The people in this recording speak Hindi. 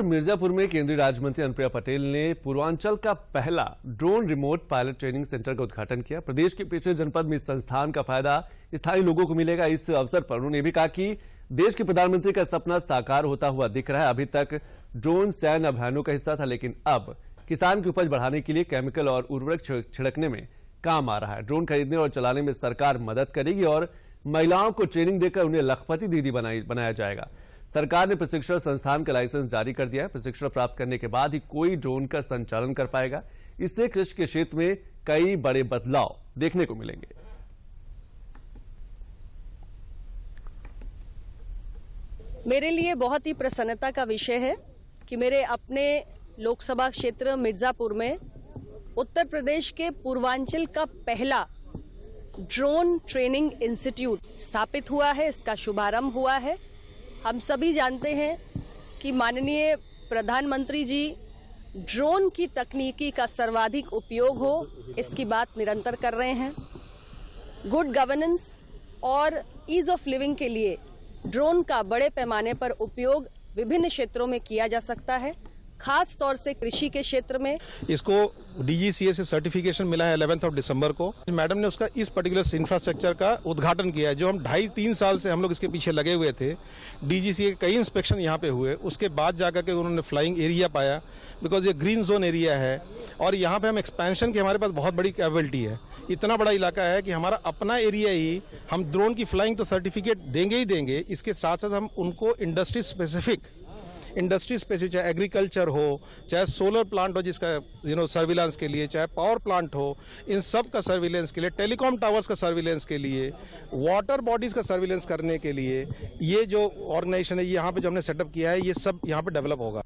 मिर्जापुर में केंद्रीय राज्य मंत्री अनुप्रिया पटेल ने पूर्वांचल का पहला drone remote pilot training centre का उद्घाटन किया। प्रदेश के पिछड़े जनपद में इस संस्थान का फायदा स्थानीय लोगों को मिलेगा। इस अवसर पर उन्होंने भी कहा कि देश के प्रधानमंत्री का सपना साकार होता हुआ दिख रहा है। अभी तक ड्रोन सैन्य अभियानों का हिस्सा था, लेकिन अब किसान की उपज बढ़ाने के लिए केमिकल और उर्वरक छिड़कने में काम आ रहा है। ड्रोन खरीदने और चलाने में सरकार मदद करेगी और महिलाओं को ट्रेनिंग देकर उन्हें लखपति दीदी बनाया जाएगा। सरकार ने प्रशिक्षण संस्थान का लाइसेंस जारी कर दिया है। प्रशिक्षण प्राप्त करने के बाद ही कोई ड्रोन का संचालन कर पाएगा। इससे कृषि के क्षेत्र में कई बड़े बदलाव देखने को मिलेंगे। मेरे लिए बहुत ही प्रसन्नता का विषय है कि मेरे अपने लोकसभा क्षेत्र मिर्जापुर में उत्तर प्रदेश के पूर्वांचल का पहला ड्रोन ट्रेनिंग इंस्टीट्यूट स्थापित हुआ है। इसका शुभारंभ हुआ है। हम सभी जानते हैं कि माननीय प्रधानमंत्री जी ड्रोन की तकनीकी का सर्वाधिक उपयोग हो, इसकी बात निरंतर कर रहे हैं। गुड गवर्नेंस और ईज ऑफ लिविंग के लिए ड्रोन का बड़े पैमाने पर उपयोग विभिन्न क्षेत्रों में किया जा सकता है, खास तौर से कृषि के क्षेत्र में। इसको DGCA से सर्टिफिकेशन मिला है 11 दिसंबर को। मैडम ने उसका इस पर्टिकुलर इंफ्रास्ट्रक्चर का उद्घाटन किया है, जो हम 2.5-3 साल से हम लोग इसके पीछे लगे हुए थे। DGCA के कई इंस्पेक्शन यहाँ पे हुए, उसके बाद जाकर के उन्होंने फ्लाइंग एरिया पाया, बिकॉज ये ग्रीन जोन एरिया है और यहाँ पे हम एक्सपेंशन की हमारे पास बहुत बड़ी कैपेबिलिटी है। इतना बड़ा इलाका है कि हमारा अपना एरिया ही हम ड्रोन की फ्लाइंग तो सर्टिफिकेट देंगे ही देंगे, इसके साथ साथ हम उनको इंडस्ट्री स्पेसिफिक, चाहे एग्रीकल्चर हो, चाहे सोलर प्लांट हो जिसका सर्विलांस के लिए, चाहे पावर प्लांट हो, इन सब का सर्विलेंस के लिए, टेलीकॉम टावर्स का सर्विलेंस के लिए, वाटर बॉडीज का सर्विलेंस करने के लिए, ये जो ऑर्गेनाइजेशन है यहाँ पे जो हमने सेटअप किया है, ये सब यहाँ पे डेवलप होगा।